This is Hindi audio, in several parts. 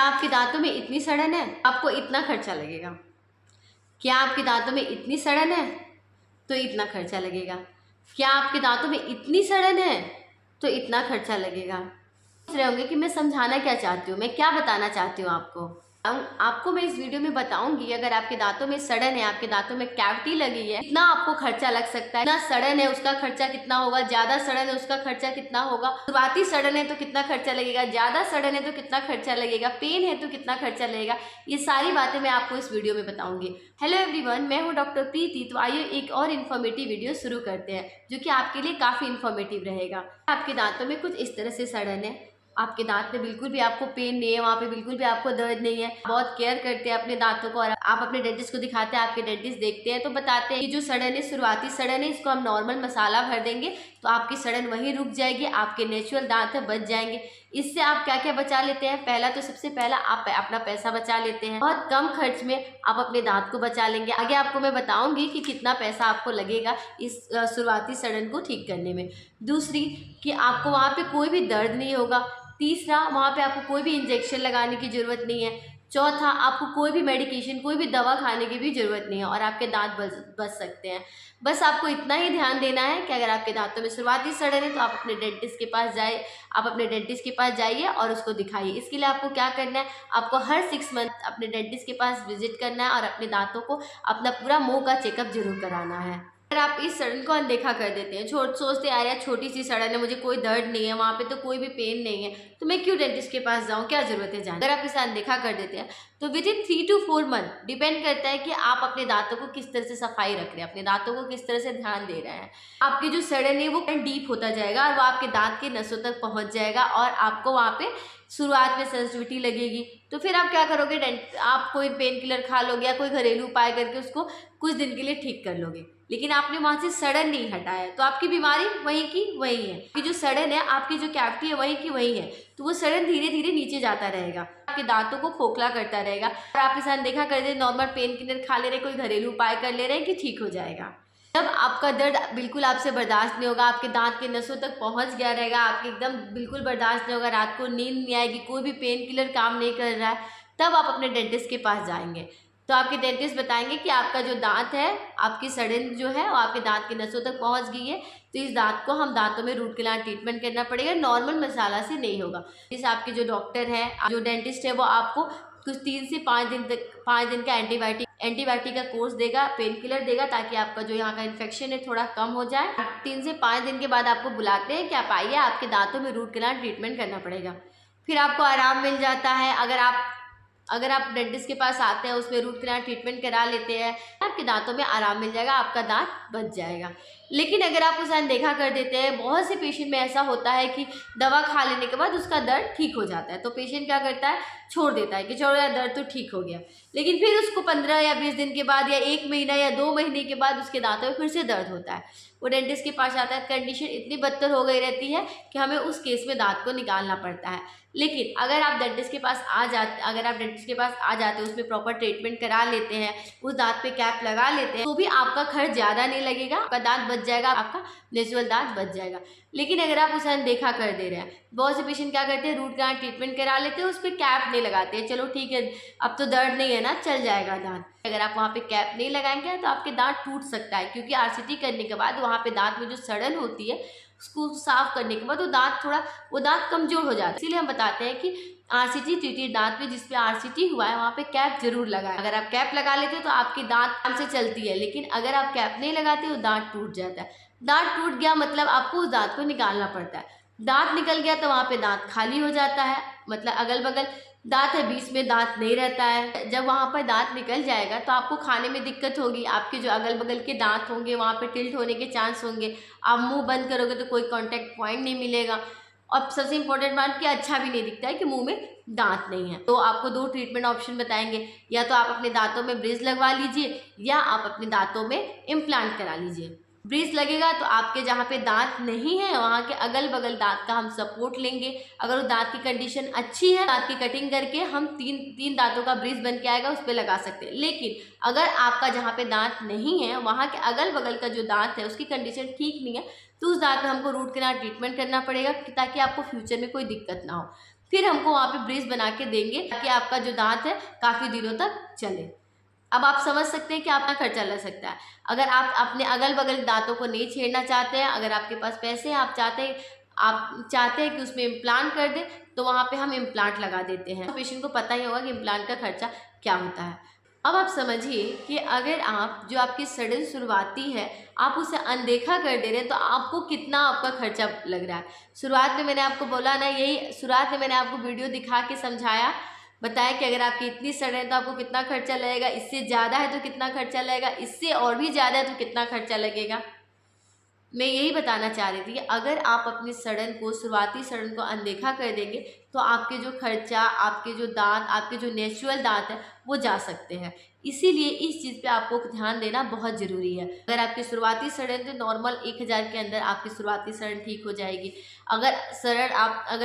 आपके दांतों में इतनी सड़न है, आपको इतना खर्चा लगेगा। क्या आपके दांतों में इतनी सड़न है तो इतना खर्चा लगेगा। क्या आपके दांतों में इतनी सड़न है तो इतना खर्चा लगेगा। सोच रहे होंगे कि मैं समझाना क्या चाहती हूँ, मैं क्या बताना चाहती हूँ आपको। आपको मैं इस वीडियो में बताऊंगी अगर आपके दांतों में सड़न है, आपके दांतों में कैविटी लगी है, कितना आपको खर्चा लग सकता है। ना सड़न है उसका खर्चा कितना होगा, ज्यादा सड़न है उसका खर्चा कितना होगा, शुरुआती सड़न है तो कितना खर्चा लगेगा, ज्यादा सड़न है तो कितना खर्चा लगेगा, पेन है तो कितना खर्चा लगेगा। ये सारी बातें मैं आपको इस वीडियो में बताऊंगी। हेलो एवरीवन, मैं हूँ डॉक्टर प्रीति। तो आइए एक और इन्फॉर्मेटिव वीडियो शुरू करते हैं जो कि आपके लिए काफी इन्फॉर्मेटिव रहेगा। आपके दांतों में कुछ इस तरह से सड़न है, आपके दांत में बिल्कुल भी आपको पेन नहीं है, वहाँ पे बिल्कुल भी आपको दर्द नहीं है, बहुत केयर करते हैं अपने दांतों को और आप अपने डेंटिस्ट को दिखाते हैं, आपके डेंटिस्ट देखते हैं तो बताते हैं कि जो सड़न है शुरुआती सड़न है, इसको हम नॉर्मल मसाला भर देंगे तो आपकी सड़न वहीं रुक जाएगी, आपके नेचुरल दांत है बच जाएंगे। इससे आप क्या क्या बचा लेते हैं, पहला तो सबसे पहला आप अपना पैसा बचा लेते हैं, बहुत कम खर्च में आप अपने दांत को बचा लेंगे। आगे आपको मैं बताऊंगी कि कितना पैसा आपको लगेगा इस शुरुआती सड़न को ठीक करने में। दूसरी कि आपको वहाँ पे कोई भी दर्द नहीं होगा। तीसरा, वहाँ पे आपको कोई भी इंजेक्शन लगाने की ज़रूरत नहीं है। चौथा, आपको कोई भी मेडिकेशन, कोई भी दवा खाने की भी ज़रूरत नहीं है और आपके दांत बच सकते हैं। बस आपको इतना ही ध्यान देना है कि अगर आपके दांतों में शुरुआती सड़न है तो आप अपने डेंटिस्ट के पास जाए, आप अपने डेंटिस्ट के पास जाइए और उसको दिखाइए। इसके लिए आपको क्या करना है, आपको हर 6 मंथ अपने डेंटिस्ट के पास विजिट करना है और अपने दांतों को अपना पूरा मुँह का चेकअप जरूर कराना है। अगर आप इस सड़न को अनदेखा कर देते हैं, सोचते यार यार छोटी सी सड़न है, मुझे कोई दर्द नहीं है, वहाँ पे तो कोई भी पेन नहीं है, तो मैं क्यों डेंटिस्ट के पास जाऊँ, क्या जरूरत है जाने। अगर आप इसे अनदेखा कर देते हैं तो with in 3 to 4 month depend करता है कि आप अपने दांतों को किस तरह से सफाई रख रहे हैं, अपने दांतों को किस तरह से ध्यान दे रहे हैं। आपकी जो सड़न है वो डीप होता जाएगा और वो आपके दांत के नसों तक पहुँच जाएगा और आपको वहाँ पे शुरुआत में सेंसिटिविटी लगेगी। तो फिर आप क्या करोगे, आप कोई पेन किलर खा लोगे या कोई घरेलू उपाय करके उसको कुछ दिन के लिए ठीक कर लोगे, लेकिन आपने वहाँ से सड़न नहीं हटाया तो आपकी बीमारी वहीं की वहीं है। कि जो सड़न है, आपकी जो कैविटी है वहीं की वहीं है, तो वो सड़न धीरे धीरे नीचे जाता रहेगा, आपके दांतों को खोखला करता रहेगा और आप इसे अनदेखा कर दे, नॉर्मल पेन किलर खा ले रहे, कोई घरेलू उपाय कर ले रहे हैं कि ठीक हो जाएगा। जब आपका दर्द बिल्कुल आपसे बर्दाश्त नहीं होगा, आपके दांत के नसों तक पहुंच गया रहेगा, आपके एकदम बिल्कुल बर्दाश्त नहीं होगा, रात को नींद नहीं आएगी, कोई भी पेन किलर काम नहीं कर रहा है, तब आप अपने डेंटिस्ट के पास जाएंगे। तो आपके डेंटिस्ट बताएंगे कि आपका जो दांत है, आपकी सड़न जो है वो आपके दांत के नसों तक पहुंच गई है, तो इस दांत को हम दांतों में रूट कैनाल ट्रीटमेंट करना पड़ेगा, नॉर्मल मसाला से नहीं होगा। इस आपके जो डॉक्टर है, जो डेंटिस्ट है, वो आपको कुछ 3 से 5 दिन तक 5 दिन का एंटीबायोटिक का कोर्स देगा, पेन किलर देगा, ताकि आपका जो यहाँ का इन्फेक्शन है थोड़ा कम हो जाए। 3 से 5 दिन के बाद आपको बुलाते हैं कि आप आइए, आपके दांतों में रूट कैनाल ट्रीटमेंट करना पड़ेगा, फिर आपको आराम मिल जाता है। अगर आप डेंटिस्ट के पास आते हैं, उसमें रूट कैनाल ट्रीटमेंट करा लेते हैं, आपके दांतों में आराम मिल जाएगा, आपका दांत बच जाएगा। लेकिन अगर आप उसे अनदेखा कर देते हैं, बहुत से पेशेंट में ऐसा होता है कि दवा खा लेने के बाद उसका दर्द ठीक हो जाता है, तो पेशेंट क्या करता है, छोड़ देता है कि चलो यार दर्द तो ठीक हो गया, लेकिन फिर उसको 15 या 20 दिन के बाद या 1 महीना या 2 महीने के बाद उसके दांतों में फिर से दर्द होता है। वो डेंटिस्ट के पास आता है, कंडीशन इतनी बदतर हो गई रहती है कि हमें उस केस में दांत को निकालना पड़ता है। लेकिन अगर आप डेंटिस्ट के पास आ जाते हैं, उसमें प्रॉपर ट्रीटमेंट करा लेते हैं, उस दांत पे कैप लगा लेते हैं, तो भी आपका खर्च ज़्यादा नहीं लगेगा, आपका दांत बच जाएगा, आपका नेचुरल दांत बच जाएगा। लेकिन अगर आप उसे अनदेखा कर दे रहे हैं, बहुत से पेशेंट क्या करते हैं, रूट कैनाल ट्रीटमेंट करा लेते हैं, उस पर कैप नहीं लगाते हैं, चलो ठीक है अब तो दर्द नहीं है ना, चल जाएगा दांत। अगर आप वहाँ पे कैप नहीं लगाएंगे तो आपके दांत टूट सकता है, क्योंकि आरसीटी करने के बाद वहाँ पे दांत में जो सड़न होती है उसको साफ करने के बाद वो दांत कमजोर हो जाता है। इसीलिए हम बताते हैं कि आरसीटी ट्रीटेड दांत में, जिसपे आरसीटी हुआ है, वहाँ पे कैप जरूर लगाएं। अगर आप कैप लगा लेते हो तो आपकी दांत आराम से चलती है, लेकिन अगर आप कैप नहीं लगाते तो दांत टूट जाता है। दांत टूट गया मतलब आपको उस दांत को निकालना पड़ता है, दांत निकल गया तो वहाँ पे दांत खाली हो जाता है, मतलब अगल बगल दांत है, बीच में दांत नहीं रहता है। जब वहाँ पर दांत निकल जाएगा तो आपको खाने में दिक्कत होगी, आपके जो अगल बगल के दांत होंगे वहाँ पे टिल्ट होने के चांस होंगे, आप मुंह बंद करोगे तो कोई कांटेक्ट पॉइंट नहीं मिलेगा, और सबसे इंपॉर्टेंट बात कि अच्छा भी नहीं दिखता है कि मुंह में दांत नहीं है। तो आपको 2 ट्रीटमेंट ऑप्शन बताएंगे, या तो आप अपने दांतों में ब्रिज लगवा लीजिए या आप अपने दांतों में इम्प्लांट करा लीजिए। ब्रिज लगेगा तो आपके जहाँ पे दांत नहीं है वहाँ के अगल बगल दांत का हम सपोर्ट लेंगे, अगर उस दांत की कंडीशन अच्छी है, दांत की कटिंग करके हम तीन दांतों का ब्रिज बन के आएगा, उस पर लगा सकते हैं। लेकिन अगर आपका जहाँ पे दांत नहीं है वहाँ के अगल बगल का जो दांत है उसकी कंडीशन ठीक नहीं है, तो उस दांत में हमको रूट कैनाल ट्रीटमेंट करना पड़ेगा ताकि आपको फ्यूचर में कोई दिक्कत ना हो। फिर हमको वहाँ पे ब्रिज बना के देंगे ताकि आपका जो दांत है काफ़ी दिनों तक चले। अब आप समझ सकते हैं कि आपका खर्चा लग सकता है। अगर आप अपने अगल बगल दांतों को नहीं छेड़ना चाहते हैं, अगर आपके पास पैसे हैं, आप चाहते हैं कि उसमें इम्प्लांट कर दें, तो वहाँ पे हम इम्प्लांट लगा देते हैं। तो पेशेंट को पता ही होगा कि इम्प्लांट का खर्चा क्या होता है। अब आप समझिए कि अगर आप जो आपकी सडन शुरुआती है आप उसे अनदेखा कर दे रहे हैं तो आपको कितना आपका खर्चा लग रहा है। शुरुआत में मैंने आपको बोला ना, यही शुरुआत में मैंने आपको वीडियो दिखा के समझाया, बताया कि अगर आपकी इतनी सड़न है तो आपको कितना खर्चा लगेगा, इससे ज़्यादा है तो कितना खर्चा लगेगा, इससे और भी ज़्यादा है तो कितना खर्चा लगेगा। मैं यही बताना चाह रही थी कि अगर आप अपनी सड़न को, शुरुआती सड़न को अनदेखा कर देंगे तो आपके जो खर्चा, आपके जो दांत, आपके जो नेचुरल दांत हैं वो जा सकते हैं। इसीलिए इस चीज़ पे आपको ध्यान देना बहुत ज़रूरी है। अगर आपकी शुरुआती सड़न तो नॉर्मल 1000 के अंदर आपकी शुरुआती सड़न ठीक हो जाएगी। अगर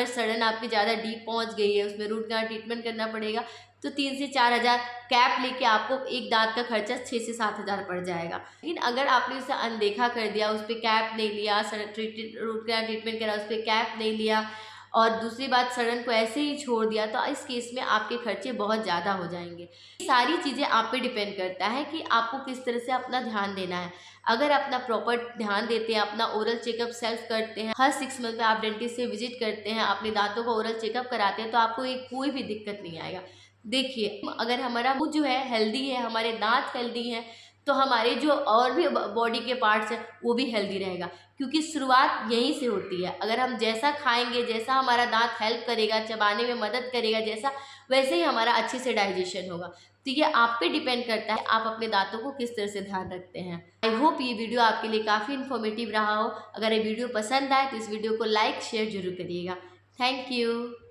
सड़न आपकी ज़्यादा डीप पहुंच गई है, उसमें रूट कनाल ट्रीटमेंट करना पड़ेगा, तो 3 से 4 हज़ार कैप लेके आपको एक दांत का खर्चा 6 से 7 हज़ार पड़ जाएगा। लेकिन अगर आपने उसे अनदेखा कर दिया, उस पर कैप नहीं लिया, रूट कनाल ट्रीटमेंट करा, उस पर कैप नहीं लिया और दूसरी बात सड़न को ऐसे ही छोड़ दिया, तो इस केस में आपके खर्चे बहुत ज़्यादा हो जाएंगे। सारी चीज़ें आप पे डिपेंड करता है कि आपको किस तरह से अपना ध्यान देना है। अगर अपना प्रॉपर ध्यान देते हैं, अपना ओरल चेकअप सेल्फ करते हैं, हर 6 मंथ में आप डेंटिस्ट से विजिट करते हैं, अपने दांतों का ओरल चेकअप कराते हैं, तो आपको एक कोई भी दिक्कत नहीं आएगा। देखिए, अगर हमारा मुंह जो है हेल्दी है, हमारे दांत हेल्दी हैं, तो हमारे जो और भी बॉडी के पार्ट्स हैं वो भी हेल्दी रहेगा, क्योंकि शुरुआत यहीं से होती है। अगर हम जैसा खाएंगे, जैसा हमारा दांत हेल्प करेगा, चबाने में मदद करेगा जैसा, वैसे ही हमारा अच्छे से डाइजेशन होगा। तो ये आप पे डिपेंड करता है आप अपने दांतों को किस तरह से ध्यान रखते हैं। आई होप ये वीडियो आपके लिए काफ़ी इन्फॉर्मेटिव रहा हो। अगर ये वीडियो पसंद आए तो इस वीडियो को लाइक शेयर जरूर करिएगा। Thank you.